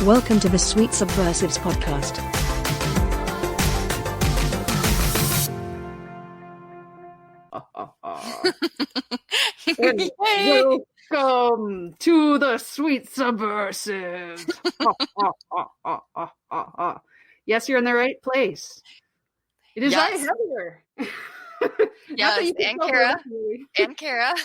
Welcome to the Sweet Subversives podcast. And welcome to the Sweet Subversives. Yes, you're in the right place. It is I, Heather. Yes, and Kara. And Kara.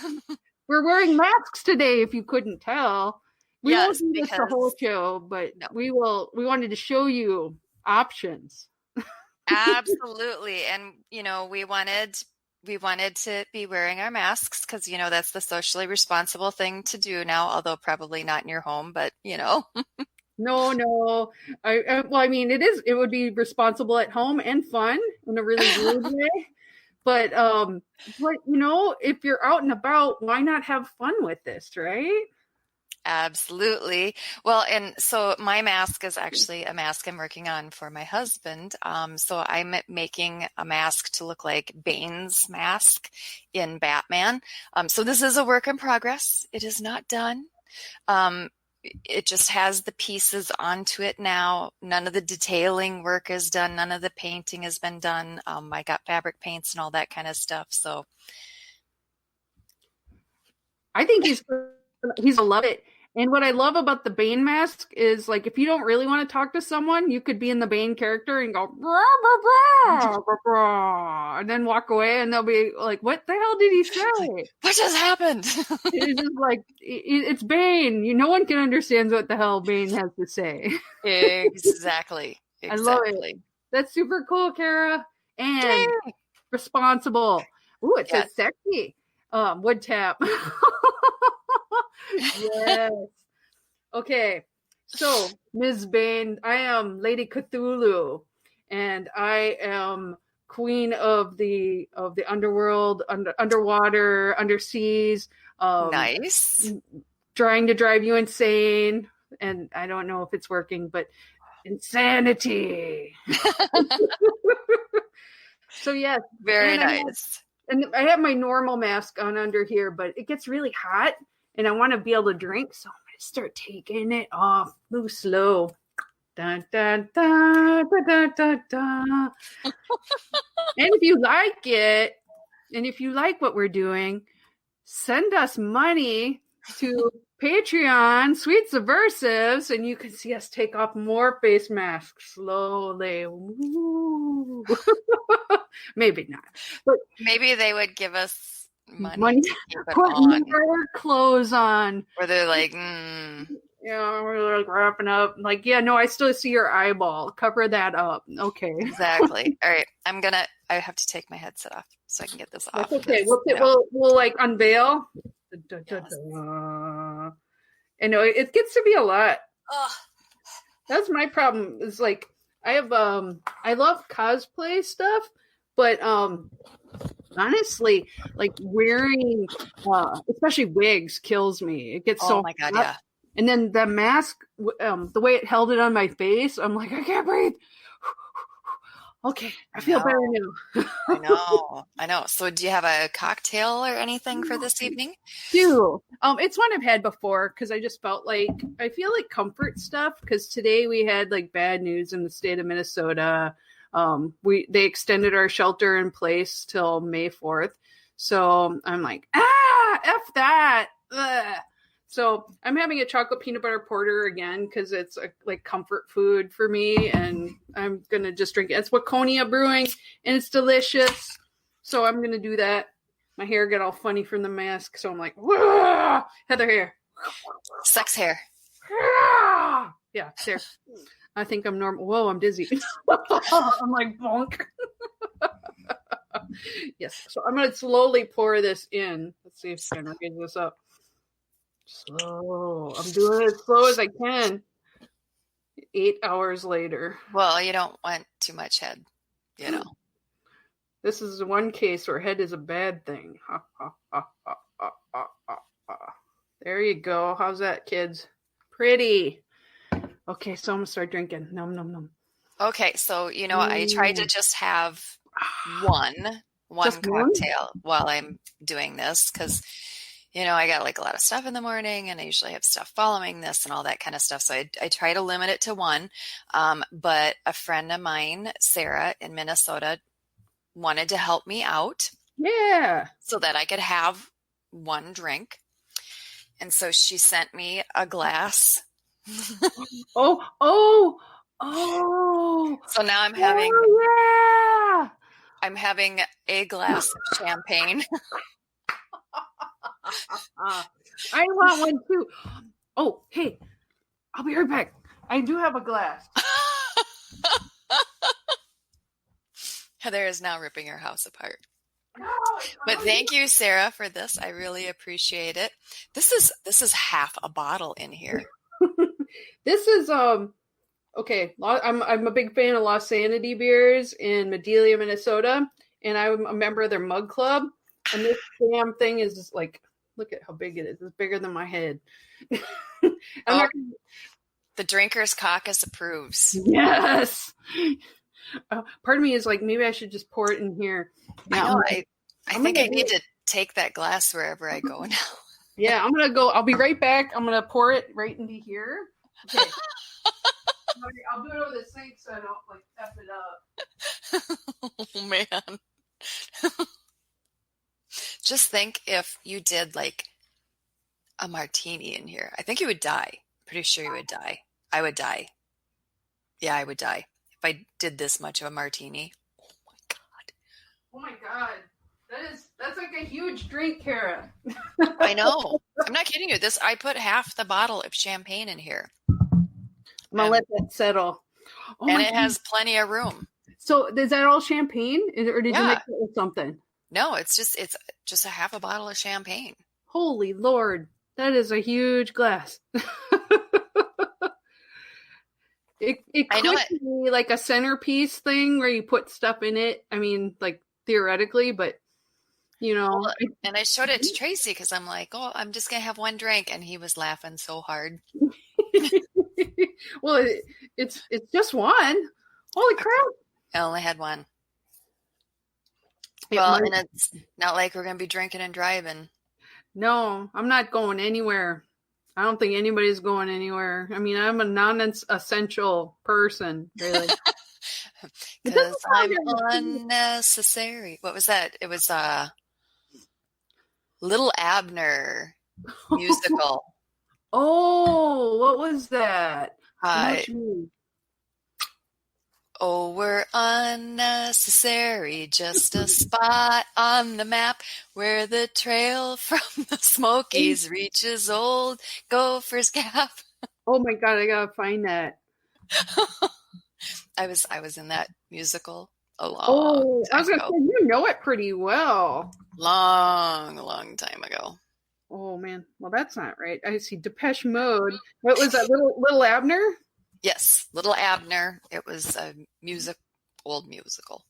We're wearing masks today, if you couldn't tell. We won't do this the whole show, but we will. We wanted to show you options. Absolutely. And, we wanted to be wearing our masks because, that's the socially responsible thing to do now, although probably not in your home, but, No. It would be responsible at home and fun in a really weird way. But if you're out and about, why not have fun with this, right? Absolutely. Well, and so my mask is actually a mask I'm working on for my husband. So I'm making a mask to look like Bane's mask in Batman. So this is a work in progress. It is not done. It just has the pieces onto it now. None of the detailing work is done. None of the painting has been done. I got fabric paints and all that kind of stuff. So I think he's gonna love it. And what I love about the Bane mask is, like, if you don't really want to talk to someone, you could be in the Bane character and go, brah, brah, brah, brah, brah, and then walk away, and they'll be like, what the hell did he say? What just happened? It's just like, it's Bane. No one can understand what the hell Bane has to say. Exactly. I love it. That's super cool, Kara. And responsible. Ooh, it says sexy. Wood tap. Yes. Okay. So, Ms. Bane, I am Lady Cthulhu, and I am queen of the underworld, underwater, underseas. Nice. Trying to drive you insane, and I don't know if it's working, but insanity. So yes, very nice. And I have my normal mask on under here, but it gets really hot. And I want to be able to drink, so I'm going to start taking it off. Move slow. Dun, dun, dun, dun, dun, dun, dun. And if you like it, and if you like what we're doing, send us money to Patreon, Sweet Subversives, and you can see us take off more face masks slowly. Maybe not. But maybe they would give us money to keep it put on. more clothes on. Or they're like, we're like wrapping up. Like, no, I still see your eyeball. Cover that up. Okay. Exactly. All right. I have to take my headset off so I can get this off. That's okay. We'll like unveil. Yes. And it gets to be a lot. Ugh. That's my problem. Is like, I love cosplay stuff, but honestly, like wearing especially wigs kills me. It gets so my god, hot. yeah. And then the mask, the way it held it on my face, I'm like, I can't breathe. Okay, I feel better now. I know. So do you have a cocktail or anything for this evening? It's one I've had before because I just felt like, I feel like comfort stuff, because today we had like bad news in the state of Minnesota. They extended our shelter in place till May 4th. So I'm like, F that. Ugh. So I'm having a chocolate peanut butter porter again because it's like comfort food for me, and I'm going to just drink it. It's Waconia Brewing, and it's delicious. So I'm going to do that. My hair got all funny from the mask, so I'm like, whoa! Heather hair. Sex hair. Yeah, there. I think I'm normal. Whoa, I'm dizzy. I'm like, bonk. Yes, so I'm going to slowly pour this in. Let's see if I can raise this up. Slow. I'm doing it as slow as I can. 8 hours later. Well, you don't want too much head, This is one case where head is a bad thing. There you go. How's that, kids? Pretty. Okay, so I'm going to start drinking. Nom, nom, nom. Okay, so, I tried to just have one cocktail while I'm doing this because I got like a lot of stuff in the morning and I usually have stuff following this and all that kind of stuff. So I try to limit it to one. But a friend of mine, Sarah in Minnesota, wanted to help me out. Yeah. So that I could have one drink. And so she sent me a glass. Oh. So now I'm having a glass of champagne. I want one too. Oh, hey, I'll be right back. I do have a glass. Heather is now ripping her house apart. But thank you, Sarah, for this. I really appreciate it. This is half a bottle in here. This is okay. I'm a big fan of Lost Sanity beers in Medelia, Minnesota, and I'm a member of their mug club. And this damn thing is just like, look at how big it is. It's bigger than my head. The Drinkers Caucus approves. Yes. Part of me is like, maybe I should just pour it in here. Now, I think I need to take that glass wherever I go now. Yeah, I'm gonna go. I'll be right back. I'm gonna pour it right into here. Okay. I'll do it over the sink so I don't like F it up. Oh man. Just think if you did like a martini in here. I think you would die. Pretty sure you would die. I would die. Yeah, I would die if I did this much of a martini. Oh my god. That's like a huge drink, Kara. I know. I'm not kidding you. I put half the bottle of champagne in here. I'm gonna let that settle. And it has plenty of room. So is that all champagne? Or did you make it with something? No, it's just a half a bottle of champagne. Holy Lord. That is a huge glass. It could be like a centerpiece thing where you put stuff in it. I mean, like theoretically, but Well, and I showed it to Tracy because I'm like, oh, I'm just going to have one drink. And he was laughing so hard. Well, it's just one. Holy crap. I only had one. Well, and it's not like we're going to be drinking and driving. No, I'm not going anywhere. I don't think anybody's going anywhere. I mean, I'm a non-essential person, really. Because I'm unnecessary. What was that? It was Little Abner musical. Oh, what was that? Oh, we're unnecessary, just a spot on the map where the trail from the Smokies reaches Old Gopher's Gap. Oh my God, I gotta find that. I was in that musical a long time ago. You know it pretty well. Long time ago. Oh man, well that's not right. I see Depeche Mode. What was that, Little Abner? Yes, Little Abner. It was a old musical.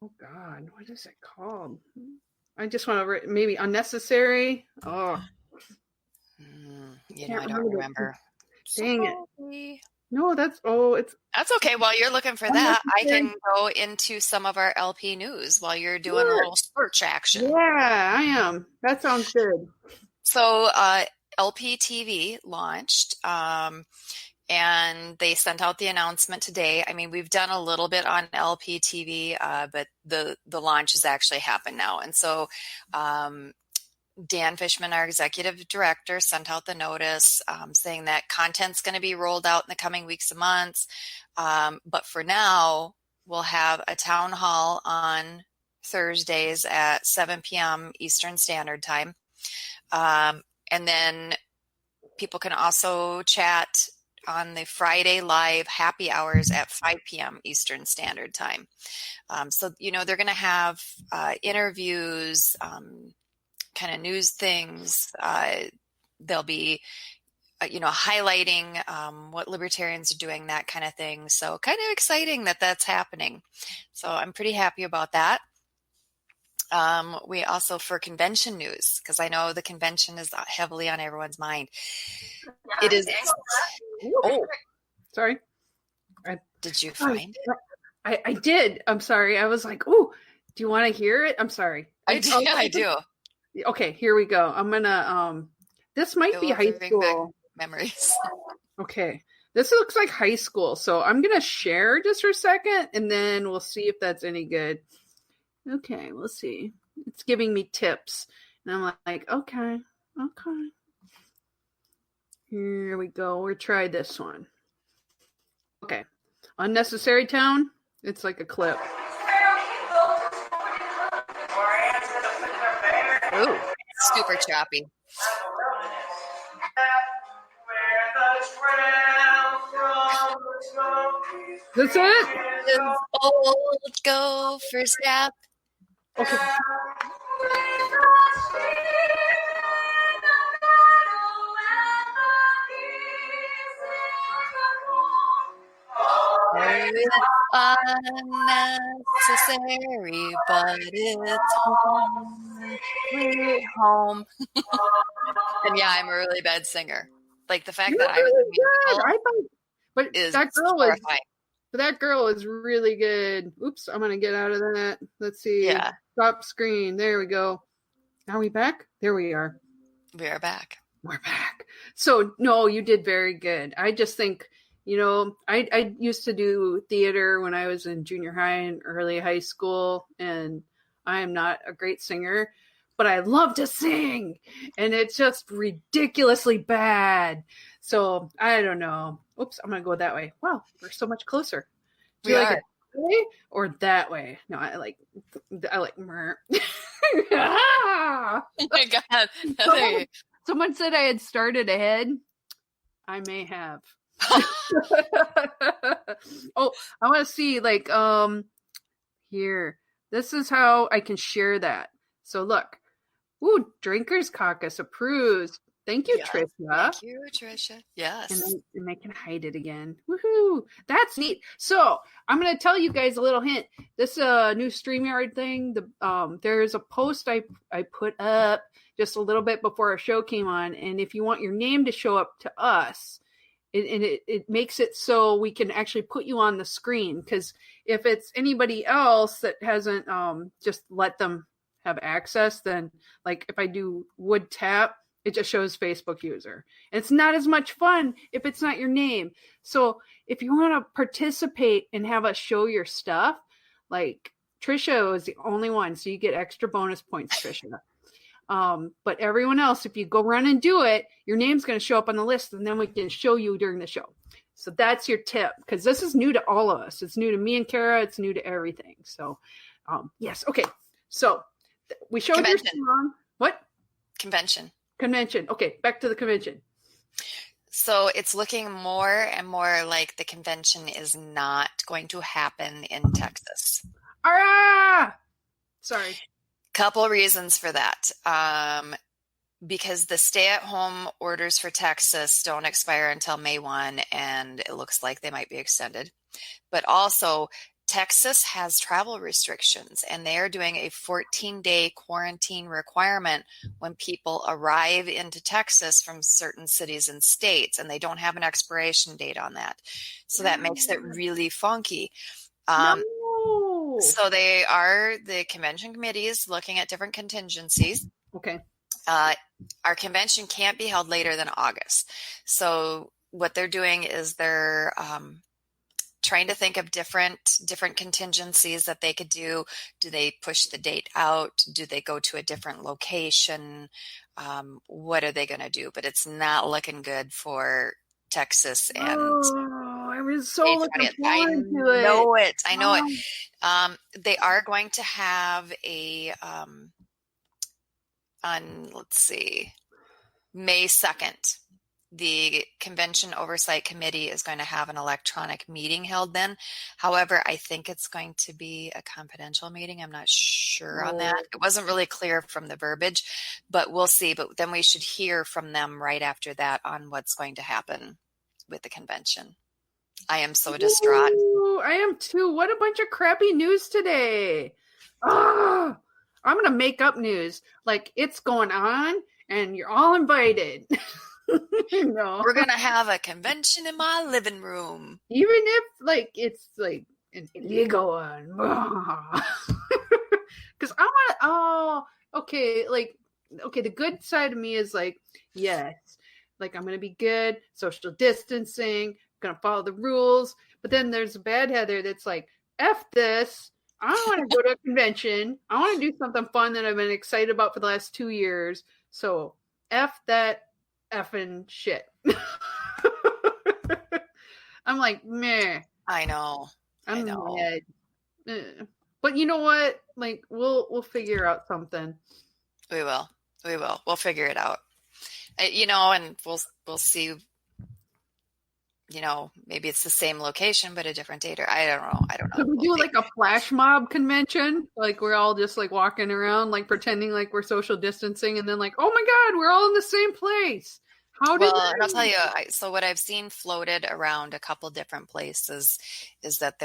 Oh God, what is it called? I just want to maybe Unnecessary. Oh, I don't remember. Dang it! No, that's okay. While you're looking for that, I can go into some of our LP news while you're doing a little search action. Yeah, I am. That sounds good. So, LP TV launched. And they sent out the announcement today. I mean, we've done a little bit on LP TV, but the launch has actually happened now. And so Dan Fishman, our executive director, sent out the notice saying that content's going to be rolled out in the coming weeks and months. But for now, we'll have a town hall on Thursdays at 7 p.m. Eastern Standard Time. And then people can also chat on the Friday live happy hours at 5 p.m. Eastern Standard Time. So, they're going to have interviews, kind of news things. They'll be, highlighting what libertarians are doing, that kind of thing. So kind of exciting that that's happening. So I'm pretty happy about that. We also, for convention news, because I know the convention is heavily on everyone's mind. It is. Oh, sorry. Did you find it? I did. I'm sorry. I was like, oh, do you want to hear it? I'm sorry. I do. Okay, here we go. I'm gonna this might be high Bring back school. memories. Okay. This looks like high school. So I'm gonna share just for a second and then we'll see if that's any good. Okay, we'll see. It's giving me tips. And I'm like, okay. Here we go. We'll try this one. Okay. Unnecessary Town. It's like a clip. Ooh, super choppy. That's it? Old gopher's gap. Okay. It's unnecessary, but it's home. Sweet home. And yeah, I'm a really bad singer. Like the fact that I was a musical but is that girl horrifying. that girl is really good. Oops, I'm gonna get out of that. Let's see. Yeah. Stop screen. There we go. Are we back? There we are. We are back. We're back. So no, you did very good. I just think, I used to do theater when I was in junior high and early high school, and I am not a great singer, but I love to sing, and it's just ridiculously bad. So I don't know. Oops, I'm gonna go that way. Wow, we're so much closer. Do you like it that way or that way? No, I like meh. Oh my God. Someone said I had started ahead. I may have. Oh, I want to see here. This is how I can share that. So look. Ooh, Drinkers Caucus approves. Thank you, Trisha. Thank you, Trisha. Yes. And I can hide it again. Woohoo! That's neat. So I'm going to tell you guys a little hint. This new StreamYard thing. There's a post I put up just a little bit before our show came on, and if you want your name to show up to us, it makes it so we can actually put you on the screen. Because if it's anybody else that hasn't just let them have access, then like if I do wood tap, it just shows Facebook user. And it's not as much fun if it's not your name. So if you want to participate and have us show your stuff, like Trisha was the only one, so you get extra bonus points, Trisha. But everyone else, if you go run and do it, your name's going to show up on the list, and then we can show you during the show. So that's your tip, because this is new to all of us. It's new to me and Kara. It's new to everything. So yes. Okay. So we showed your song. What? Convention. Okay, back to the convention. So it's looking more and more like the convention is not going to happen in Texas. Sorry. Couple reasons for that. Because the stay-at-home orders for Texas don't expire until May 1, and it looks like they might be extended. But also, Texas has travel restrictions, and they are doing a 14-day quarantine requirement when people arrive into Texas from certain cities and states, and they don't have an expiration date on that. So that makes it really funky. So the convention committee is looking at different contingencies. Okay. Our convention can't be held later than August. So what they're doing is they're trying to think of different contingencies that they could do. Do they push the date out? Do they go to a different location? What are they going to do? But it's not looking good for Texas and I was so looking forward to it. I know it. They are going to have a on, let's see, May 2nd. The Convention Oversight Committee is going to have an electronic meeting held then. However, I think it's going to be a confidential meeting. I'm not sure on that. It wasn't really clear from the verbiage, but we'll see. But then we should hear from them right after that on what's going to happen with the convention. I am so distraught. Ooh, I am too. What a bunch of crappy news today. I'm going to make up news. Like, it's going on and you're all invited. No. We're going to have a convention in my living room. Even if, like, it's, like, an illegal one. Because I want to, okay, like, okay, the good side of me is like, yes, like I'm gonna be good, social distancing, gonna follow the rules. But then there's a bad Heather that's like, F this. I don't want to go to a convention. I want to do something fun that I've been excited about for the last 2 years. So F that effing shit. I'm like, meh. I know. I'm I know. mad. But you know what? Like we'll figure out something. We will. We'll figure it out. And we'll see. Maybe it's the same location but a different date, or I don't know. Could we do like a flash mob convention? Like we're all just like walking around, like pretending like we're social distancing, and then like, oh my god, we're all in the same place. And I'll tell you. So what I've seen floated around a couple different places is that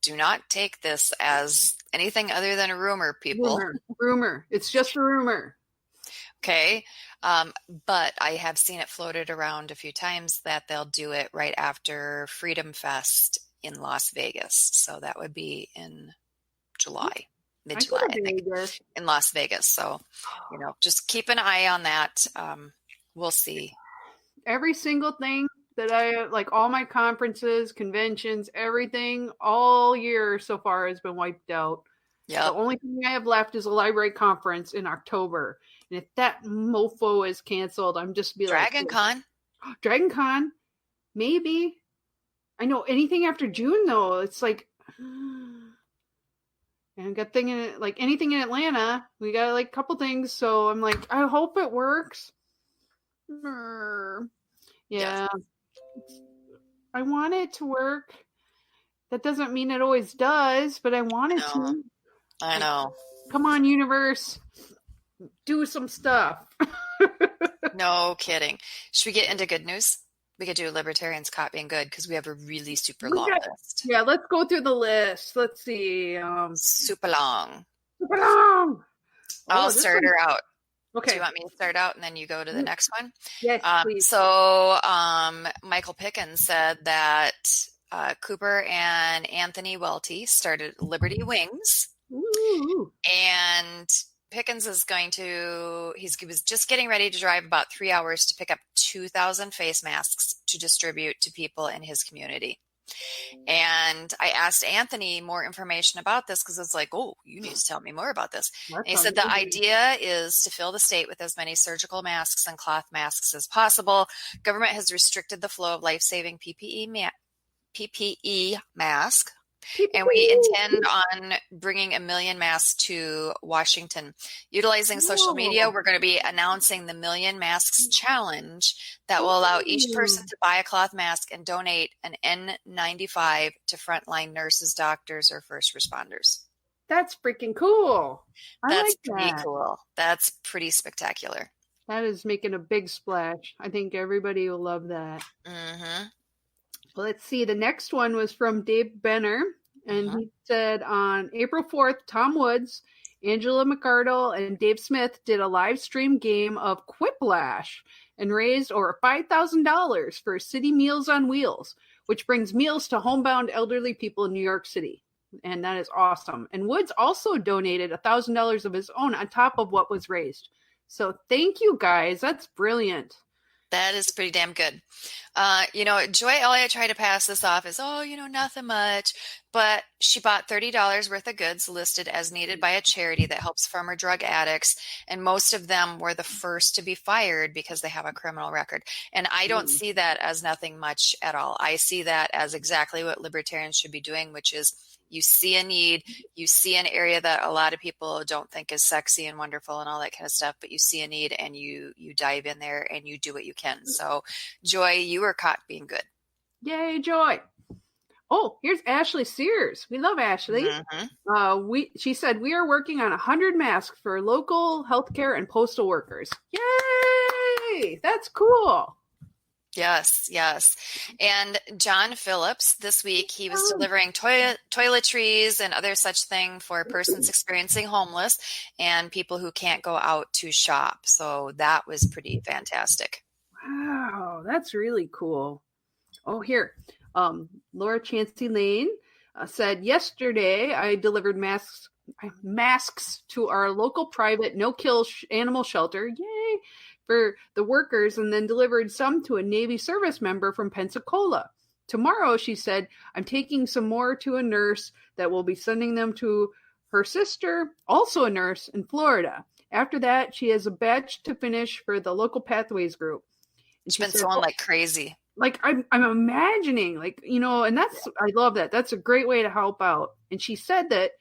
do not take this as anything other than a rumor, people. Rumor. It's just a rumor. Okay. But I have seen it floated around a few times that they'll do it right after Freedom Fest in Las Vegas. So that would be in July, mid-July, I think, in Las Vegas. So, just keep an eye on that. We'll see. Every single thing that I like, all my conferences, conventions, everything all year so far has been wiped out. Yeah. The only thing I have left is a library conference in October. And if that mofo is canceled, I'm just be Dragon Con. Dragon Con, maybe. I know anything after June though, it's like, and I got thinking like anything in Atlanta, we got like a couple things. So I'm like, I hope it works. Yeah. Yes. I want it to work. That doesn't mean it always does, but I want it to. I know. Come on, universe. Do some stuff. No kidding. Should we get into good news? We could do libertarians caught being good because we have a really super long list. Yeah, let's go through the list. Let's see. Super long. I'll start her out. Okay. Do you want me to start out and then you go to the next one? Yes, please. So Michael Pickens said that Cooper and Anthony Welty started Liberty Wings. Ooh. And Pickens is he was just getting ready to drive about 3 hours to pick up 2,000 face masks to distribute to people in his community. And I asked Anthony more information about this because it's like, oh, you need to tell me more about this. And he said the idea is to fill the state with as many surgical masks and cloth masks as possible. Government has restricted the flow of life-saving PPE mask. And we intend on bringing 1 million masks to Washington. Utilizing social media, we're going to be announcing the 1 Million Masks Challenge that will allow each person to buy a cloth mask and donate an N95 to frontline nurses, doctors, or first responders. That's freaking cool. That's pretty cool. That's pretty spectacular. That is making a big splash. I think everybody will love that. Mm-hmm. Let's see. The next one was from Dave Benner, and he said on April 4th, Tom Woods, Angela McArdle, and Dave Smith did a live stream game of Quiplash and raised over $5,000 for City Meals on Wheels, which brings meals to homebound elderly people in New York City. And that is awesome. And Woods also donated $1,000 of his own on top of what was raised. So thank you, guys. That's brilliant. That is pretty damn good. Joy Elliott tried to pass this off as, nothing much. But she bought $30 worth of goods listed as needed by a charity that helps former drug addicts. And most of them were the first to be fired because they have a criminal record. And I don't see that as nothing much at all. I see that as exactly what libertarians should be doing, which is you see a need, you see an area that a lot of people don't think is sexy and wonderful and all that kind of stuff, but you see a need and you dive in there and you do what you can. So, Joy, you were caught being good. Yay, Joy. Oh, here's Ashley Sears. We love Ashley. Mm-hmm. She said, we are working on 100 masks for local healthcare and postal workers. Yay! That's cool. Yes. And John Phillips, this week, he was delivering toiletries and other such thing for persons experiencing homeless and people who can't go out to shop. So that was pretty fantastic. Wow, that's really cool. Oh, here. Laura Chancey Lane said, yesterday I delivered masks masks to our local private no-kill animal shelter, yay, for the workers, and then delivered some to a Navy service member from Pensacola. Tomorrow, she said, I'm taking some more to a nurse that will be sending them to her sister, also a nurse in Florida. After that, she has a batch to finish for the local Pathways group. And She's been sewing like crazy. Like I'm imagining, like, and that's, I love that. That's a great way to help out. And she said that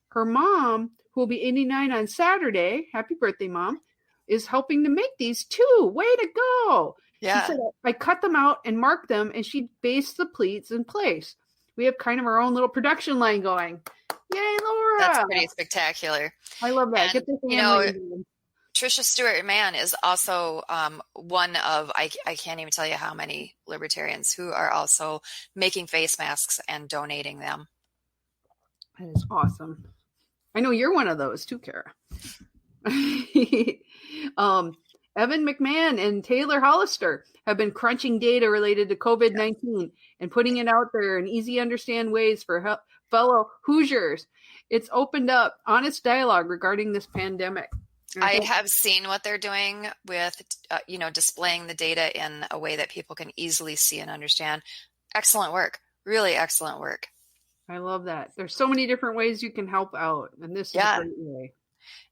her mom, who will be 89 on Saturday, happy birthday, Mom, is helping to make these too. Way to go. Yeah. She said, I cut them out and marked them, and she based the pleats in place. We have kind of our own little production line going. Yay, Laura. That's pretty spectacular. I love that. And, get the family. Trisha Stewart-Mann is also one of, I can't even tell you how many libertarians who are also making face masks and donating them. That is awesome. I know you're one of those too, Kara. Evan McMahon and Taylor Hollister have been crunching data related to COVID-19 and putting it out there in easy understand ways for fellow Hoosiers. It's opened up honest dialogue regarding this pandemic. I have seen what they're doing with, displaying the data in a way that people can easily see and understand. Excellent work. Really excellent work. I love that. There's so many different ways you can help out, and this is a great way.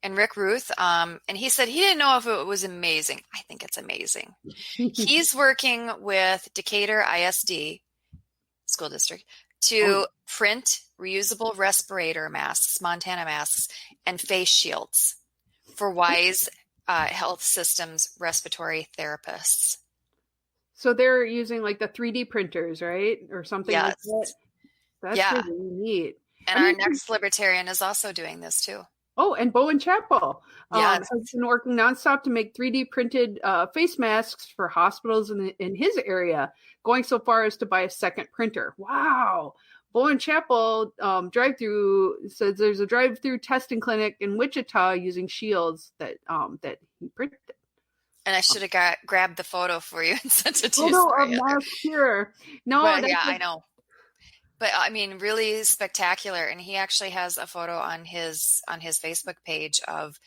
And Rick Ruth, and he said he didn't know if it was amazing. I think it's amazing. He's working with Decatur ISD School District to print reusable respirator masks, Montana masks, and face shields for WISE Health Systems respiratory therapists. So they're using like the 3D printers, right? Or something like that. That's really neat. And our next libertarian is also doing this too. Oh, and Bowen Chappell has been working nonstop to make 3D printed face masks for hospitals in his area, going so far as to buy a second printer. Wow. Bowen Chappell drive-through says there's a drive-through testing clinic in Wichita using shields that he printed. And I should have grabbed the photo for you and sent it to you. Photo of mask here. No, but, I know. But I mean, really spectacular. And he actually has a photo on his Facebook page of,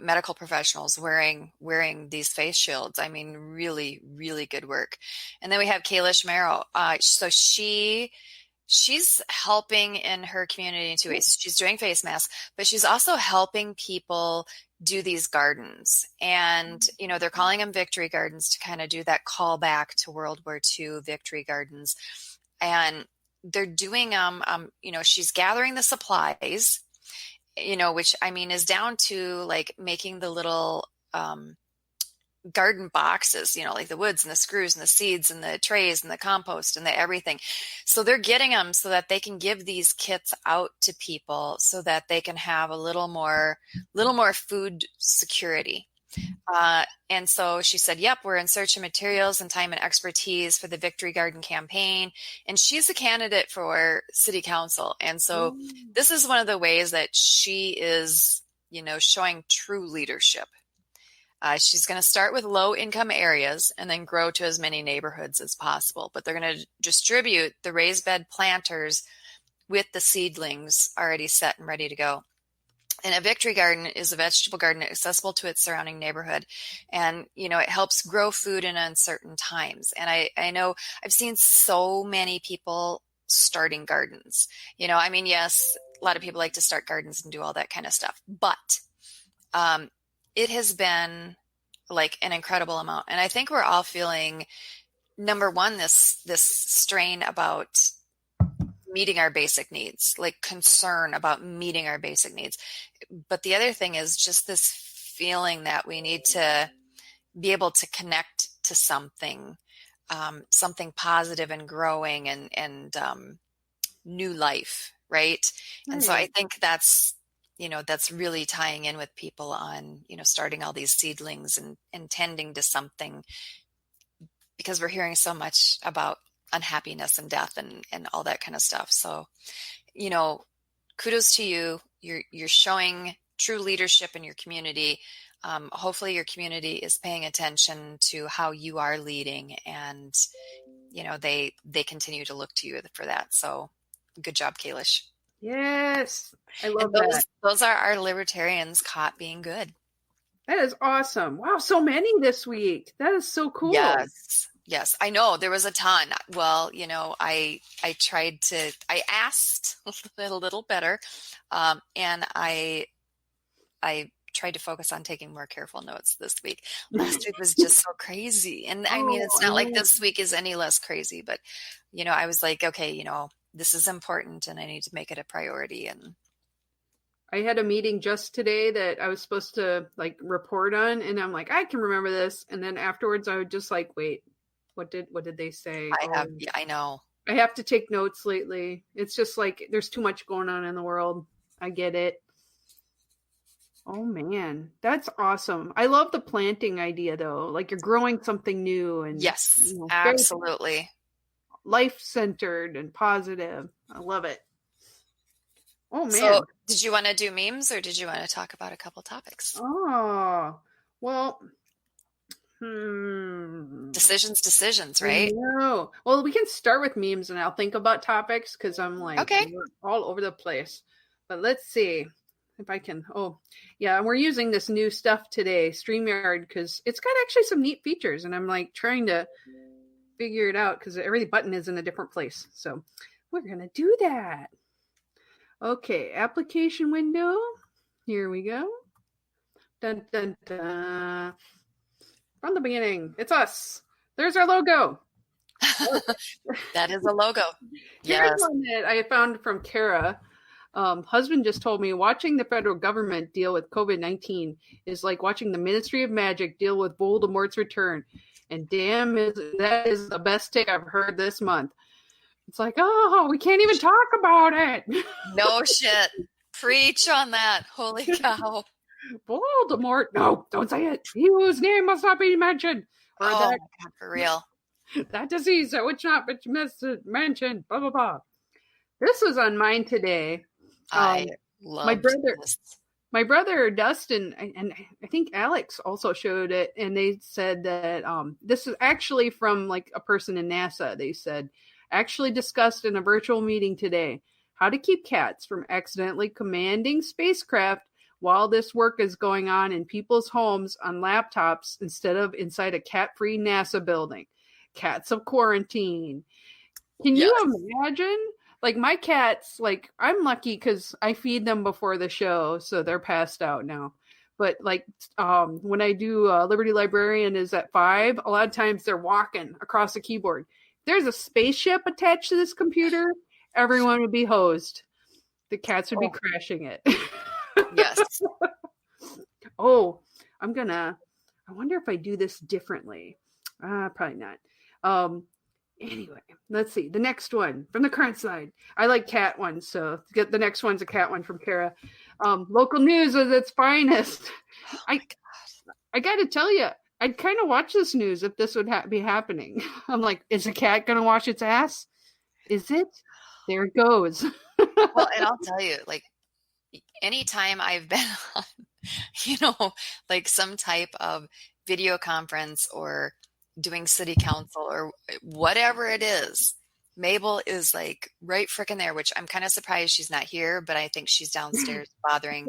medical professionals wearing these face shields. I mean, really, really good work. And then we have Kayla Schmerl. So she's helping in her community in two ways. She's doing face masks, but she's also helping people do these gardens. And, they're calling them victory gardens to kind of do that call back to World War II victory gardens. And they're doing, she's gathering the supplies, which I mean is down to like making the little garden boxes, like the woods and the screws and the seeds and the trays and the compost and the everything. So they're getting them so that they can give these kits out to people so that they can have a little more food security. And so she said, yep, we're in search of materials and time and expertise for the Victory Garden campaign. And she's a candidate for city council. And so this is one of the ways that she is, showing true leadership. She's going to start with low income areas and then grow to as many neighborhoods as possible. But they're going to distribute the raised bed planters with the seedlings already set and ready to go. And a victory garden is a vegetable garden accessible to its surrounding neighborhood. And, it helps grow food in uncertain times. And I know I've seen so many people starting gardens. Yes, a lot of people like to start gardens and do all that kind of stuff. But it has been like an incredible amount. And I think we're all feeling, number one, this strain about meeting our basic needs, like concern about meeting our basic needs. But the other thing is just this feeling that we need to be able to connect to something positive and growing and new life. Right. And so I think that's really tying in with people on, starting all these seedlings and tending to something, because we're hearing so much about unhappiness and death and all that kind of stuff. So, kudos to you. You're showing true leadership in your community. Hopefully your community is paying attention to how you are leading, and, they continue to look to you for that. So good job, Kalish. Yes. I love And that. those are our libertarians caught being good. That is awesome. Wow, so many this week. That is so cool. Yes, I know there was a ton. Well, I asked a little better, and I tried to focus on taking more careful notes this week. Last week was just so crazy, and I mean, it's not like this week is any less crazy, but I was like, okay, this is important, and I need to make it a priority. And I had a meeting just today that I was supposed to like report on, and I'm like, I can remember this, and then afterwards I would just like, wait, what did they say? I know. I have to take notes lately. It's just like there's too much going on in the world. I get it. Oh man, that's awesome. I love the planting idea though. Like you're growing something new and yes, absolutely. Life-centered and positive. I love it. Oh man. So, did you want to do memes or did you want to talk about a couple topics? Oh, well, Decisions, right? No. Well, we can start with memes and I'll think about topics because I'm like all over the place. But let's see if I can. Oh, yeah. And we're using this new stuff today, StreamYard, because it's got actually some neat features. And I'm like trying to figure it out because every button is in a different place. So we're going to do that. Okay. Application window. Here we go. Dun, dun, dun. From the beginning, it's us. There's our logo. That is a logo. Here's one that I found from Kara. Husband just told me watching the federal government deal with COVID-19 is like watching the Ministry of Magic deal with Voldemort's return. And damn, that is the best take I've heard this month. It's like, oh, we can't even talk about it. No shit. Preach on that. Holy cow. Voldemort. No, don't say it. He whose name must not be mentioned. Or that, God, for real. That disease that which not be mentioned. Blah, blah, blah. This was on mine today. I love my brother Dustin and I think Alex also showed it, and they said that this is actually from like a person in NASA. They said actually discussed in a virtual meeting today how to keep cats from accidentally commanding spacecraft while this work is going on in people's homes on laptops instead of inside a cat-free NASA building. Cats of quarantine. Can you imagine? Like my cats, like I'm lucky because I feed them before the show, so they're passed out now. But like when I do Liberty Librarian is at 5, a lot of times they're walking across the keyboard. If there's a spaceship attached to this computer, everyone would be hosed. The cats would be crashing it. Yes. Oh, I wonder if I do this differently. Probably not. Anyway, let's see. The next one from the current side. I like cat ones, so the next one's a cat one from Kara. Local news is its finest. I got to tell you, I'd kind of watch this news if this would be happening. I'm like, is a cat going to wash its ass? Is it? There it goes. Well, and I'll tell you, like, anytime I've been on, like some type of video conference or doing city council or whatever it is, Mabel is like right frickin' there, which I'm kind of surprised she's not here, but I think she's downstairs bothering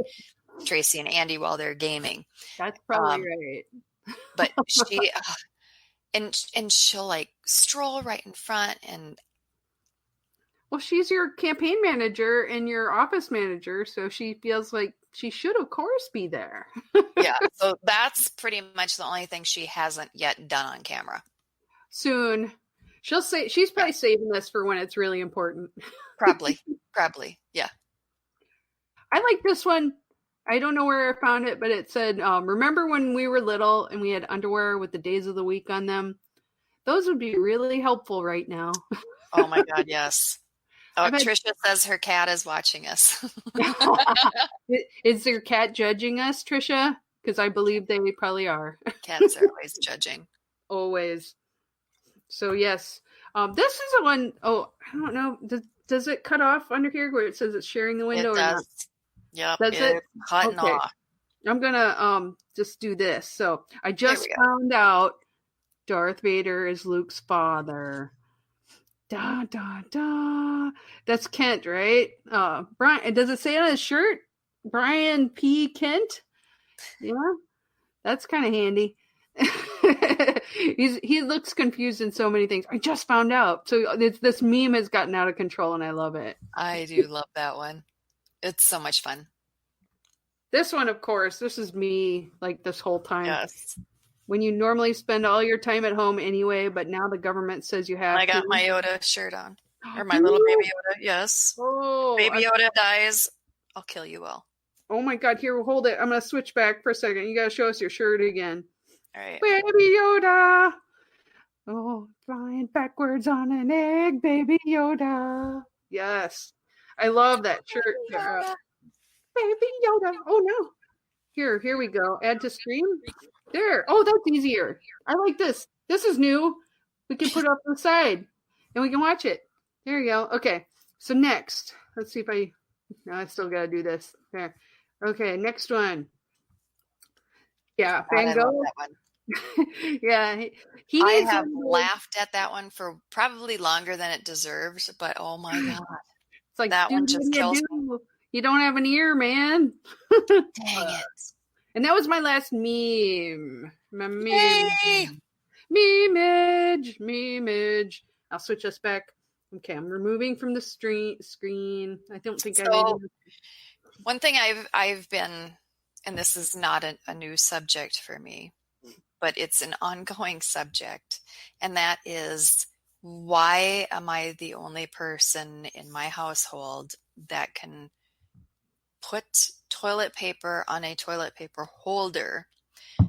Tracy and Andy while they're gaming. That's probably right. But she, and she'll like stroll right in front and. Well, she's your campaign manager and your office manager, so she feels like she should, of course, be there. Yeah, so that's pretty much the only thing she hasn't yet done on camera. Soon. She'll say she's probably saving this for when it's really important. Probably, yeah. I like this one. I don't know where I found it, but it said, remember when we were little and we had underwear with the days of the week on them? Those would be really helpful right now. Oh my God, yes. Oh, Trisha says her cat is watching us. Is your cat judging us, Trisha? Because I believe they probably are. Cats are always judging. Always. So, yes. This is a one, I don't know. Does it cut off under here where it says it's sharing the window? It does. Yep. Does it? Cutting off. I'm going to just do this. So, I just found out Darth Vader is Luke's father. Da da da. That's Kent, right? Brian. Does it say on his shirt? Brian P. Kent. Yeah, that's kind of handy. He looks confused in so many things. I just found out. So this meme has gotten out of control, and I love it. I do love that one. It's so much fun. This one, of course, this is me like this whole time. Yes. When you normally spend all your time at home anyway, but now the government says you have I got to. my Yoda shirt on. Or my little baby Yoda, yes. Oh, baby Yoda dies, I'll kill you all. Oh my God, here, hold it. I'm going to switch back for a second. You got to show us your shirt again. All right. Baby Yoda. Oh, flying backwards on an egg, Baby Yoda. Yes. I love that shirt. Baby Yoda. Oh, no. Here we go. Add to stream. There. Oh, that's easier. I like this. This is new. We can put it up to the side and we can watch it. There you go. Okay. So next, let's see if I still got to do this. There. Okay. Next one. Yeah. Van Gogh. Yeah. I have laughed at that one for probably longer than it deserves, but oh my God. It's like that one just kills me. You don't have an ear, man. Dang it. And that was my last meme. My meme. Memeage. I'll switch us back. Okay, I'm removing from the screen. I don't think one thing I've been, and this is not a new subject for me, but it's an ongoing subject, and that is, why am I the only person in my household that can put toilet paper on a toilet paper holder?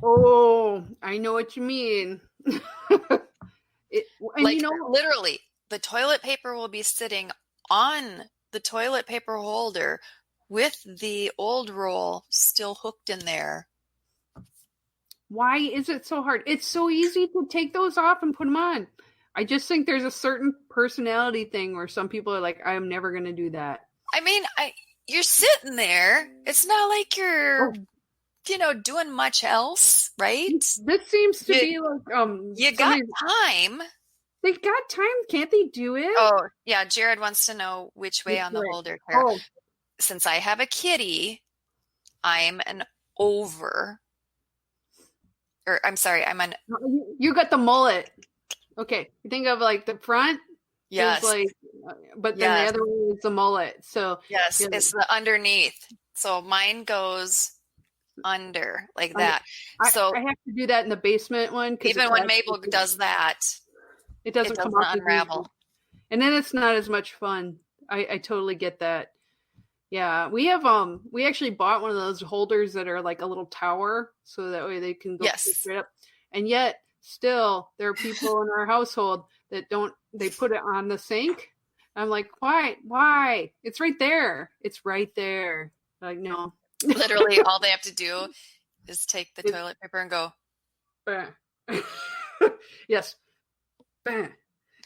Oh, I know what you mean. Literally, the toilet paper will be sitting on the toilet paper holder with the old roll still hooked in there. Why is it so hard? It's so easy to take those off and put them on. I just think there's a certain personality thing where some people are like, I'm never going to do that. I mean, you're sitting there. It's not like you're, doing much else, right? This seems to be like, you got time. They've got time. Can't they do it? Oh, yeah. Jared wants to know which way on the holder. Oh. Since I have a kitty, I'm an over. Or I'm sorry, I'm an. You got the mullet. Okay, you think of like the front. Yes. But then the other one is the mullet. So yes, it's the underneath. So mine goes under like that. I have to do that in the basement one. Even when Mabel does that, it doesn't come off unravel. And then it's not as much fun. I totally get that. Yeah, we have we actually bought one of those holders that are like a little tower, so that way they can go straight up. And yet, still, there are people in our household that don't. They put it on the sink. I'm like, why? Why? It's right there. It's right there. Like, no. Literally, all they have to do is take the toilet paper and go. Bah. Yes. Bah.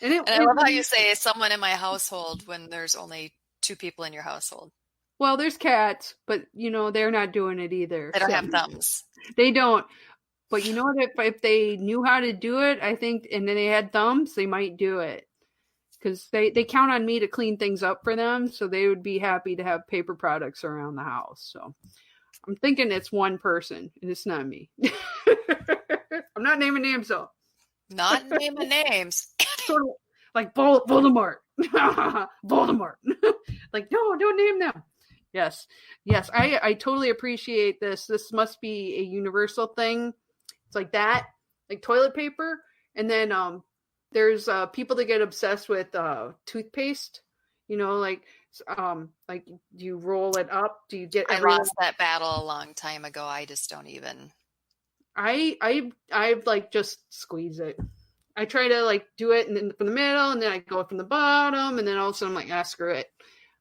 And I love how you say someone in my household when there's only 2 people in your household. Well, there's cats, but they're not doing it either. They don't have thumbs. They don't. But you know what? If they knew how to do it, I think, and then they had thumbs, they might do it. Because they count on me to clean things up for them, so they would be happy to have paper products around the house. So I'm thinking it's one person, and it's not me. I'm not naming names, though. Not naming names. Sort of like Voldemort. Voldemort. Like, no, don't name them. Yes. I totally appreciate this. This must be a universal thing. It's like that, like toilet paper. And then there's people that get obsessed with toothpaste. Like do you roll it up? Do you get? I lost that battle a long time ago. I just don't even. I like just squeeze it. I try to like do it from the middle, and then I go from the bottom, and then all of a sudden I'm like, screw it.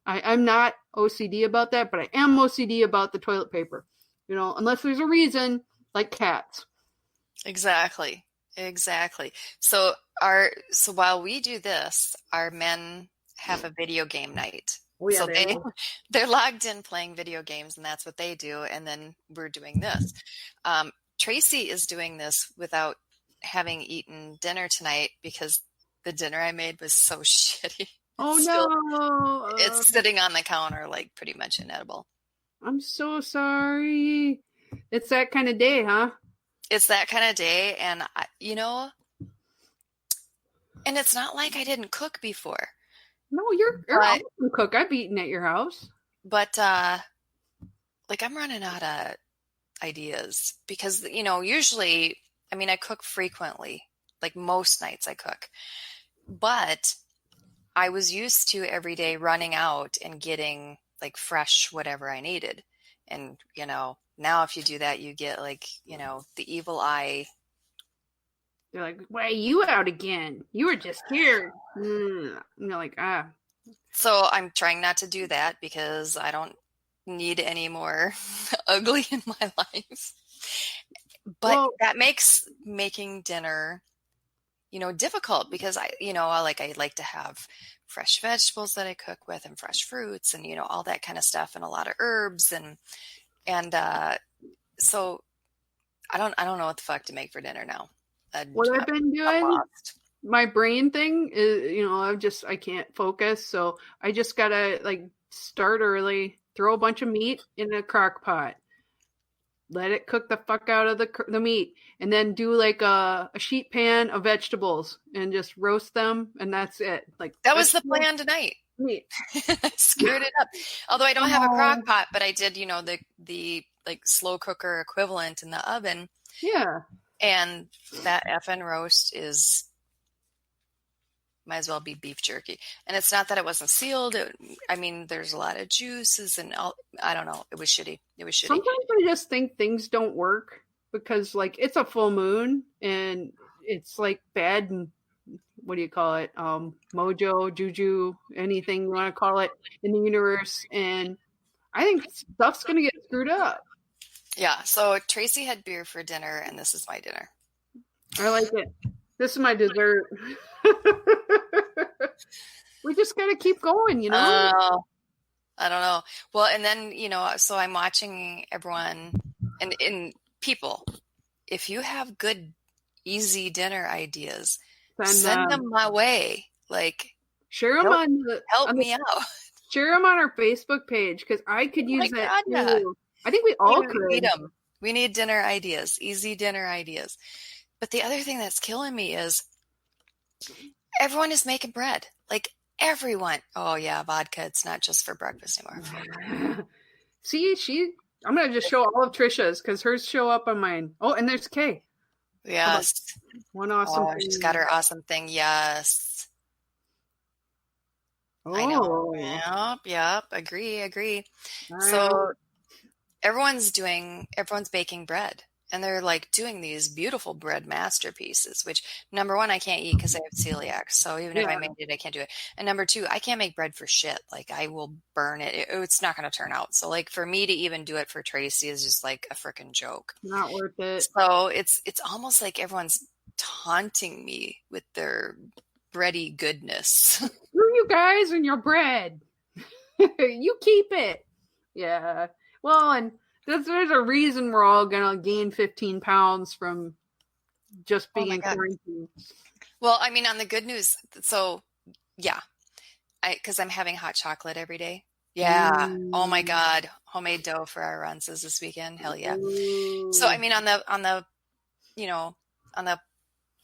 I'm not OCD about that, but I am OCD about the toilet paper. Unless there's a reason, like cats. Exactly. So while we do this, our men have a video game night. Oh, yeah, so they're logged in playing video games, and that's what they do. And then we're doing this. Tracy is doing this without having eaten dinner tonight because the dinner I made was so shitty. Oh no. no. It's sitting on the counter, like pretty much inedible. I'm so sorry. It's that kind of day, huh? It's that kind of day. And, and it's not like I didn't cook before. No, you're an awesome cook. I've eaten at your house. But, like, I'm running out of ideas because, usually, I mean, I cook frequently. Like most nights I cook. But I was used to every day running out and getting like fresh whatever I needed. And, now if you do that, you get like, the evil eye. They're like, why are you out again? You were just here. And you're like, So I'm trying not to do that because I don't need any more ugly in my life. But that makes making dinner, difficult because I like to have fresh vegetables that I cook with and fresh fruits and, all that kind of stuff and a lot of herbs and so I don't know what the fuck to make for dinner now. What I've been doing, my brain thing is, I can't focus. So I just gotta like start early, throw a bunch of meat in a crock pot, let it cook the fuck out of the meat, and then do like a sheet pan of vegetables and just roast them, and that's it. Like that was the plan tonight. Meat. Screwed it up. Although I don't have a crock pot, but I did, the like slow cooker equivalent in the oven. Yeah. And that effing roast might as well be beef jerky. And it's not that it wasn't sealed. There's a lot of juices and I don't know. It was shitty. Sometimes I just think things don't work because like it's a full moon and it's like bad and what do you call it? Mojo, juju, anything you want to call it in the universe. And I think stuff's going to get screwed up. Yeah. So Tracy had beer for dinner and this is my dinner. I like it. This is my dessert. We just got to keep going, I don't know. Well, and then, so I'm watching everyone and people, if you have good, easy dinner ideas, send them my way. Like, share them help me out. Share them on our Facebook page because I could use that too. I think we all could. Need them. We need dinner ideas, easy dinner ideas. But the other thing that's killing me is everyone is making bread. Like everyone. Oh yeah, vodka. It's not just for breakfast anymore. See, I'm going to just show all of Trisha's because hers show up on mine. Oh, and there's Kay. Yes. One awesome thing. She's got her awesome thing. Yes. Oh. I know. Yep. Agree. So everyone's baking bread. And they're like doing these beautiful bread masterpieces, which number one, I can't eat because I have celiac. So even if I made it, I can't do it. And number two, I can't make bread for shit. Like I will burn it. It's not going to turn out. So like for me to even do it for Tracy is just like a freaking joke. Not worth it. So it's almost like everyone's taunting me with their bready goodness. Screw you guys and your bread. You keep it. Yeah. Well, and there's a reason we're all going to gain 15 pounds from just being in quarantine. Well, I mean, on the good news, so yeah, because I'm having hot chocolate every day. Yeah. Oh my God. Homemade dough for our runs this weekend. Hell yeah. So, I mean, on the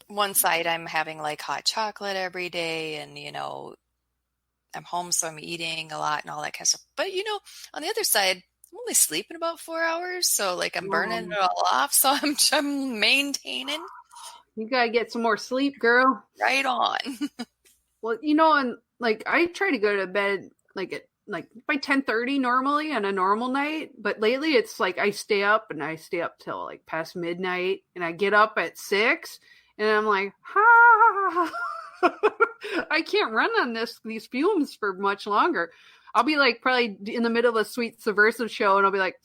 one side, I'm having like hot chocolate every day and, I'm home, so I'm eating a lot and all that kind of stuff. But, on the other side, I'm only sleeping about 4 hours. So like I'm burning it all off. So I'm maintaining. You got to get some more sleep, girl. Right on. Well, and like I try to go to bed like by 10:30 normally on a normal night. But lately it's like I stay up till like past midnight and I get up at 6 and I'm like, I can't run on these fumes for much longer. I'll be like probably in the middle of a sweet subversive show and I'll be like,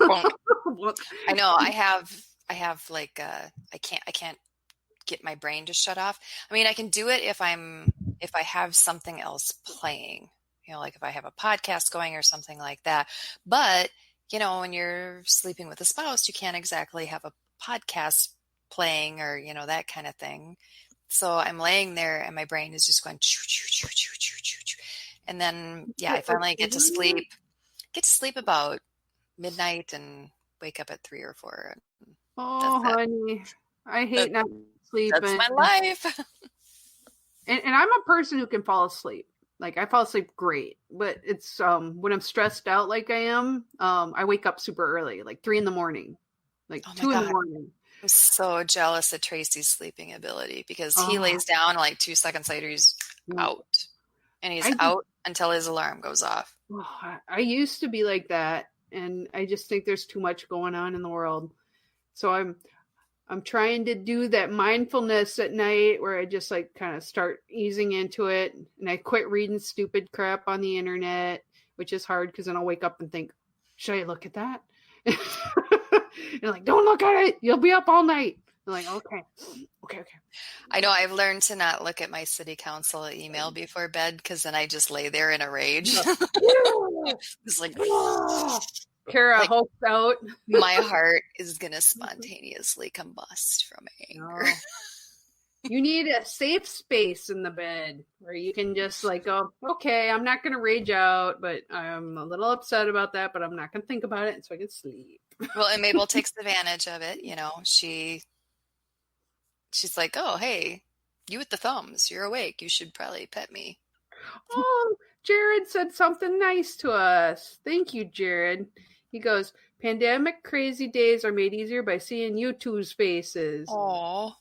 I know I have like, I can't get my brain to shut off. I mean, I can do it if I have something else playing, like if I have a podcast going or something like that. But, when you're sleeping with a spouse, you can't exactly have a podcast playing or, that kind of thing. So I'm laying there and my brain is just going choo, choo, choo, choo, choo, choo, choo. And then, I finally get to sleep. Get to sleep about midnight and wake up at 3 or 4. Oh, honey, I hate not sleeping. That's my life. And I'm a person who can fall asleep. Like I fall asleep great, but it's when I'm stressed out like I am, I wake up super early, like 3 a.m, like 2 God. a.m. I'm so jealous of Tracy's sleeping ability because he lays down and like 2 seconds later he's out. And he's out until his alarm goes off. I used to be like that, and I just think there's too much going on in the world. So I'm trying to do that mindfulness at night where I just like kind of start easing into it, and I quit reading stupid crap on the internet, which is hard because then I'll wake up and think, should I look at that? You're like, don't look at it. You'll be up all night. I'm like, okay. I know I've learned to not look at my city council email before bed because then I just lay there in a rage. It's like, Kara hulks out. My heart is going to spontaneously combust from anger. Oh. You need a safe space in the bed where you can just like go, okay, I'm not going to rage out, but I'm a little upset about that, but I'm not going to think about it so I can sleep. Well, and Mabel takes advantage of it. You know, she's like, oh, hey, you with the thumbs, you're awake. You should probably pet me. Oh, Jared said something nice to us. Thank you, Jared. He goes, pandemic crazy days are made easier by seeing you two's faces. Oh,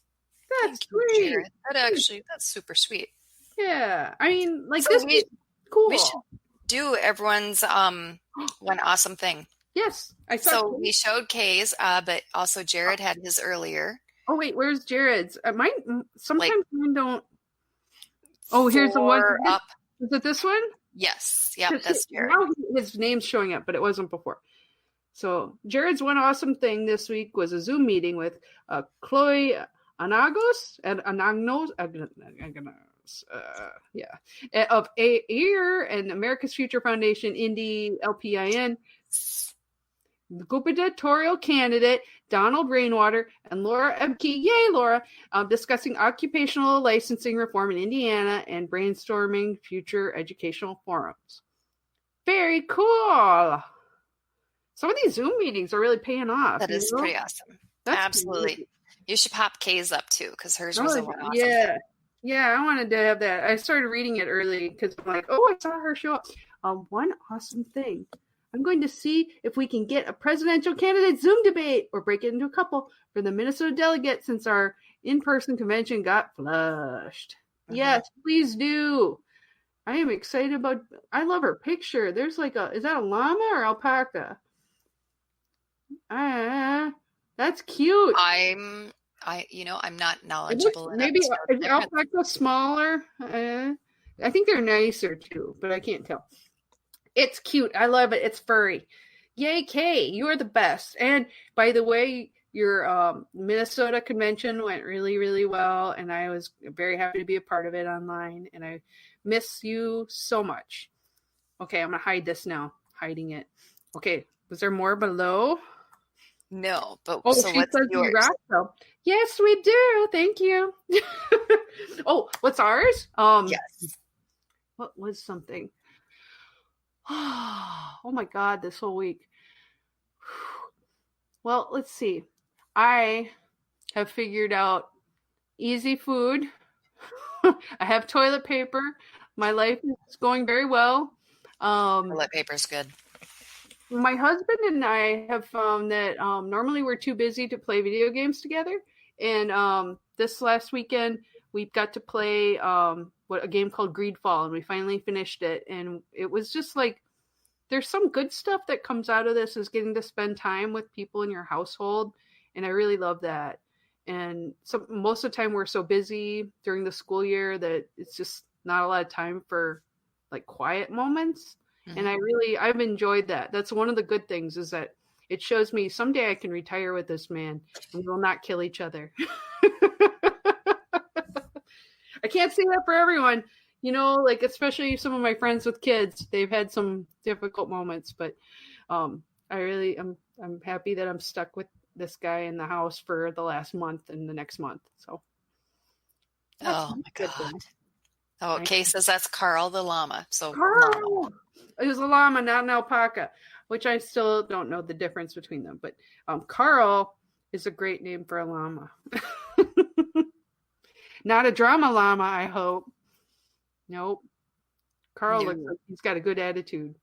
that's sweet. Jared. That's super sweet. Yeah. I mean, like so this is cool. We should do everyone's one awesome thing. Yes. I saw. So we showed Kay's, but also Jared had his earlier. Oh, wait, where's Jared's? Sometimes mine don't. Oh, here's the one. Up. Is it this one? Yes. Yep, that's Jared. Now his name's showing up, but it wasn't before. So Jared's one awesome thing this week was a Zoom meeting with Chloe Anagnos of AIR and America's Future Foundation, Indy LPIN, the gubernatorial candidate Donald Rainwater, and Laura Ebke, yay Laura, discussing occupational licensing reform in Indiana and brainstorming future educational forums. Very cool. Some of these Zoom meetings are really paying off. That is pretty awesome. That's absolutely. Cool. You should pop Kay's up too, because hers was a one awesome thing. Yeah, I wanted to have that. I started reading it early because I'm like, oh, I saw her show up. One awesome thing. I'm going to see if we can get a presidential candidate Zoom debate or break it into a couple for the Minnesota delegate since our in-person convention got flushed. Mm-hmm. Yes, please do. I am excited about. I love her picture. There's like is that a llama or alpaca? That's cute. I'm not knowledgeable enough. Maybe is alpaca smaller? I think they're nicer too, but I can't tell. It's cute. I love it. It's furry. Yay, Kay. You are the best. And by the way, your Minnesota convention went really, really well. And I was very happy to be a part of it online. And I miss you so much. Okay, I'm going to hide this now. Hiding it. Okay, was there more below? No, but so what's yours? Yes, we do. Thank you. Oh, what's ours? Yes. What was something? Oh my God, this whole week. Well, let's see. I have figured out easy food. I have toilet paper. My life is going very well. Toilet paper's good. My husband and I have found that normally we're too busy to play video games together. And this last weekend, we got to play a game called Greedfall, and we finally finished it. And it was just like, there's some good stuff that comes out of this is getting to spend time with people in your household. And I really love that. And so most of the time we're so busy during the school year that it's just not a lot of time for like quiet moments. Mm-hmm. And I've enjoyed that. That's one of the good things is that it shows me someday I can retire with this man and we will not kill each other. I can't say that for everyone, like especially some of my friends with kids, they've had some difficult moments, but I'm happy that I'm stuck with this guy in the house for the last month and the next month. So Oh my good God. thing. Oh, Kay says that's Carl the llama. So llama. Carl! It was a llama, not an alpaca, which I still don't know the difference between them. But Carl is a great name for a llama. Not a drama llama, I hope. Nope. Carl looks like he's got a good attitude.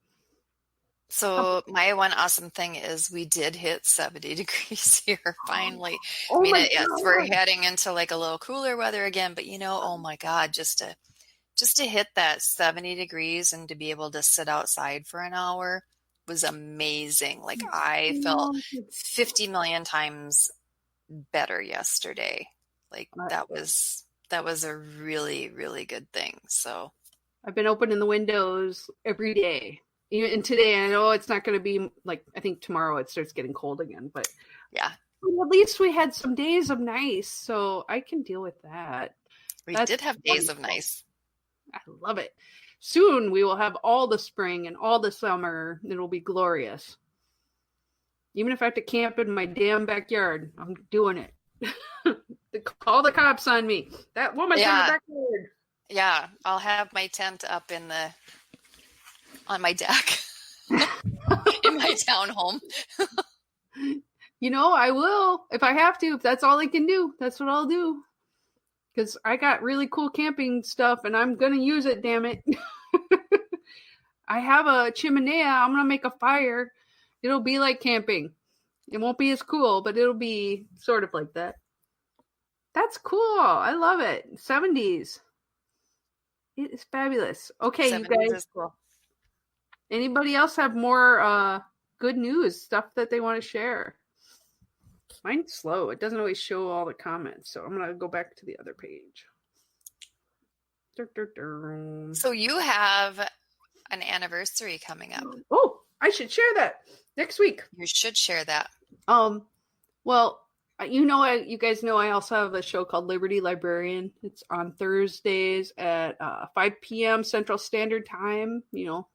So my one awesome thing is we did hit 70 degrees here finally. Oh I mean, my yes, God. we're heading into like a little cooler weather again, but oh my God, just to hit that 70 degrees and to be able to sit outside for an hour was amazing. Like I felt 50 million times better yesterday. Like that was a really, really good thing. So I've been opening the windows every day. Even today, I know it's not going to be like, I think tomorrow it starts getting cold again, but yeah. At least we had some days of nice, so I can deal with that. We did have days of nice. I love it. Soon we will have all the spring and all the summer. It'll be glorious. Even if I have to camp in my damn backyard, I'm doing it. Call the cops on me. That woman's in the backyard. Yeah, I'll have my tent up on my deck in my townhome. I will if I have to. If that's all I can do, that's what I'll do. Because I got really cool camping stuff, and I'm gonna use it. Damn it! I have a chimenea. I'm gonna make a fire. It'll be like camping. It won't be as cool, but it'll be sort of like that. That's cool. I love it. 70s. It is fabulous. Okay, you guys. Cool. Anybody else have more good news, stuff that they want to share? Mine's slow. It doesn't always show all the comments, so I'm going to go back to the other page. So you have an anniversary coming up. Oh, I should share that next week. You should share that. Well, you guys know I also have a show called Liberty Librarian. It's on Thursdays at 5 p.m. Central Standard Time.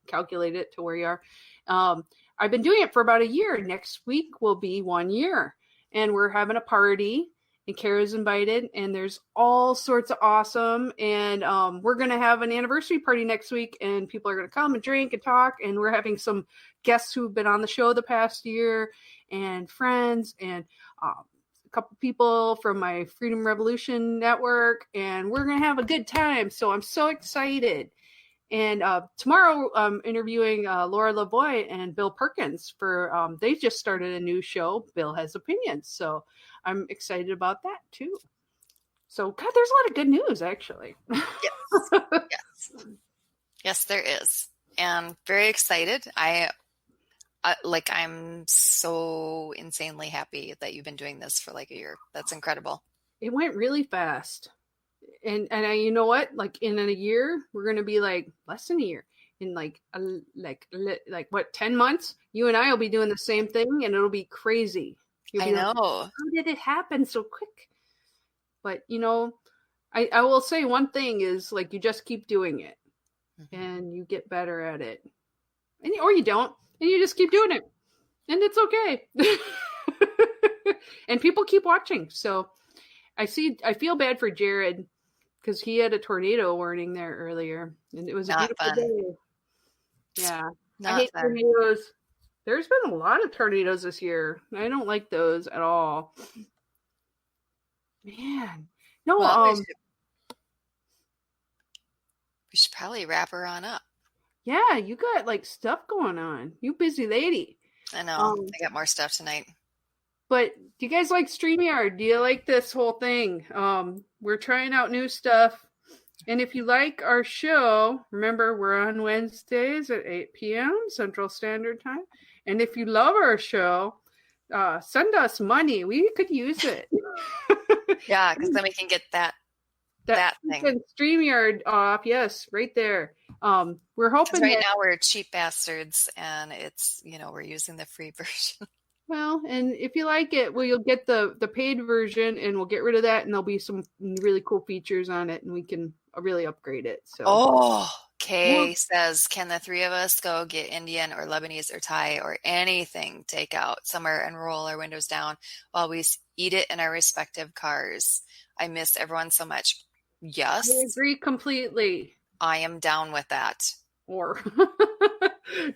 Calculate it to where you are. I've been doing it for about a year. Next week will be 1 year. And we're having a party. And Kara's invited. And there's all sorts of awesome. And we're going to have an anniversary party next week. And people are going to come and drink and talk. And we're having some guests who've been on the show the past year. And friends. And a couple people from my Freedom Revolution network, and we're going to have a good time. So I'm so excited. And tomorrow I'm interviewing Laura Lavoie and Bill Perkins for, they just started a new show, Bill Has Opinions. So I'm excited about that too. So God, there's a lot of good news actually. Yes. Yes, there is. And very excited. I'm so insanely happy that you've been doing this for like a year. That's incredible. It went really fast. And you know what? Like in a year, we're going to be like less than a year. In like 10 months, you and I will be doing the same thing and it'll be crazy. I know. Like, how did it happen so quick? But I will say one thing is like, you just keep doing it and you get better at it, or you don't. And you just keep doing it. And it's okay. And people keep watching. So I feel bad for Jared because he had a tornado warning there earlier. And it was a beautiful day. Yeah. I hate tornadoes. There's been a lot of tornadoes this year. I don't like those at all. Man. No, we should probably wrap her on up. Yeah, you got like stuff going on. You busy lady. I know. I got more stuff tonight. But do you guys like StreamYard? Do you like this whole thing? We're trying out new stuff. And if you like our show, remember we're on Wednesdays at 8 p.m. Central Standard Time. And if you love our show, send us money. We could use it. Yeah, because then we can get that thing. StreamYard off. Yes, right there. We're hoping right now we're cheap bastards and it's, we're using the free version. Well, and if you like it, you'll get the paid version and we'll get rid of that and there'll be some really cool features on it and we can really upgrade it. So Kay says, can the three of us go get Indian or Lebanese or Thai or anything takeout somewhere and roll our windows down while we eat it in our respective cars? I miss everyone so much. Yes. I agree completely. I am down with that. Or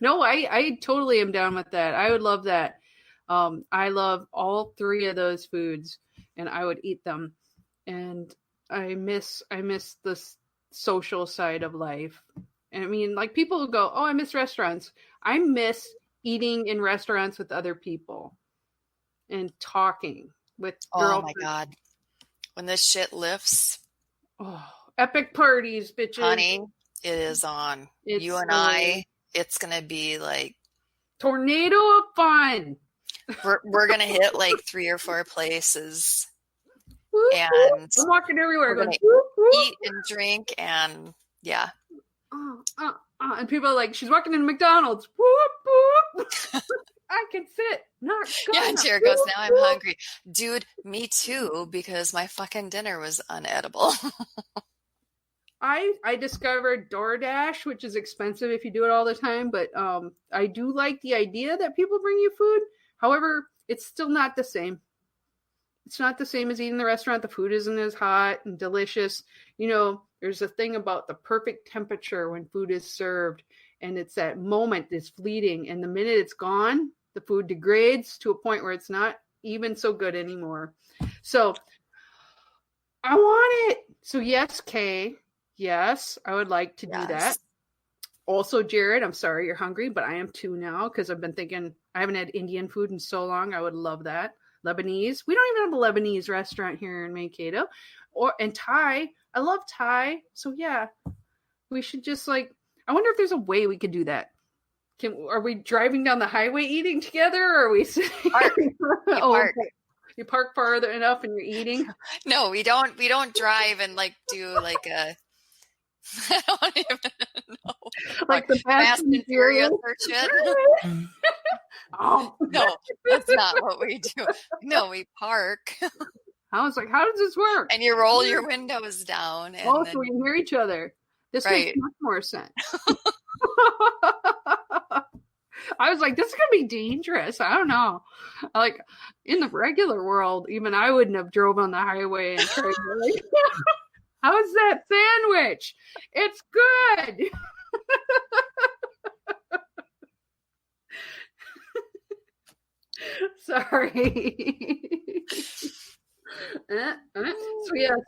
no, I totally am down with that. I would love that. I love all three of those foods, and I would eat them. And I miss the social side of life. I mean, like people go, "Oh, I miss restaurants." I miss eating in restaurants with other people and talking with Oh my girlfriends. God. When this shit lifts, Oh, epic parties, bitches. honey, it is on. You and I, it's going to be like tornado of fun. We're going to hit like 3 or 4 places. Whoop, And whoop. I'm walking everywhere. we're Going, gonna whoop, whoop. eat and drink and yeah. And people are like, she's walking into McDonald's. Whoop, whoop. I can sit. Not gonna. Yeah, and Jared goes, now I'm hungry. Dude, me too, because my fucking dinner was unedible. I discovered DoorDash, which is expensive if you do it all the time, but I do like the idea that people bring you food. However, it's still not the same. It's not the same as eating in the restaurant. The food isn't as hot and delicious. You know, there's a thing about the perfect temperature when food is served, and it's that moment that's fleeting, and the minute it's gone, the food degrades to a point where it's not even so good anymore. So I want it. So yes, Kay. Yes, I would like to do that. Also, Jared, I'm sorry you're hungry, but I am too now because I've been thinking I haven't had Indian food in so long. I would love that. Lebanese. We don't even have a Lebanese restaurant here in Mankato. And Thai. I love Thai. So yeah, we should just I wonder if there's a way we could do that. Are we driving down the highway eating together, or are we sitting? Park. Park. You park farther enough and you're eating? No, we don't drive and do a I don't even know. Like the Fast and Furious or shit. No, that's not what we do. No, we park. I was like, how does this work? And you roll your windows down. And so we can hear each other. This makes much more sense. I was like, this is going to be dangerous. I don't know. Like, in the regular world, even I wouldn't have drove on the highway and tried to how's that sandwich? It's good. Sorry. So yes,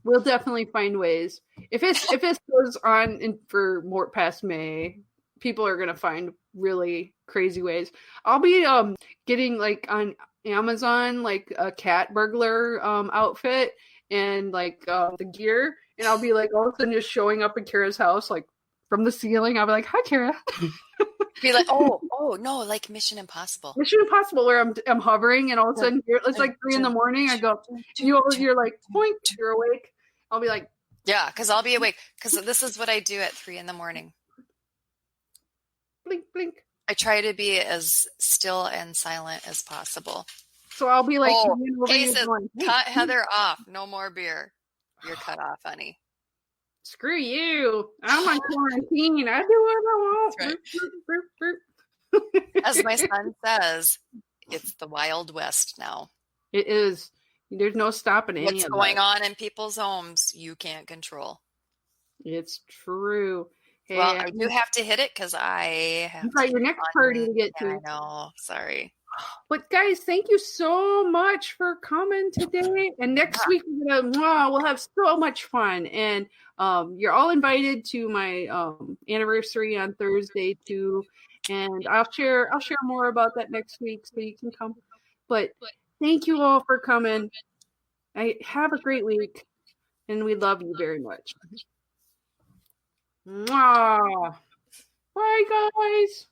we'll definitely find ways. If it goes on for more past May, people are gonna find really crazy ways. I'll be getting on Amazon a cat burglar outfit and the gear, and I'll be all of a sudden just showing up at Kara's house from the ceiling. I'll be like, "Hi, Kara." Be like, oh no, like Mission Impossible. Mission Impossible, where I'm hovering, and all of a sudden it's 3 a.m. I go, you're like, boink, you're awake. I'll be like, yeah, because I'll be awake. Because this is what I do at 3 a.m. Blink, blink. I try to be as still and silent as possible. So I'll be like, Cases, cut Heather off. No more beer. You're cut off, honey. Screw you. I'm on quarantine. I do what I want. Right. As my son says, it's the Wild West now. It is. There's no stopping any of what's going on in people's homes. You can't control. It's true. Hey, well, I do have to hit it because I have your next party to get to. I know. Sorry. But guys, thank you so much for coming today. And next week we'll have so much fun. And you're all invited to my anniversary on Thursday too. And I'll share more about that next week so you can come. But thank you all for coming. Have a great week, and we love you very much. Mwah. Bye, guys.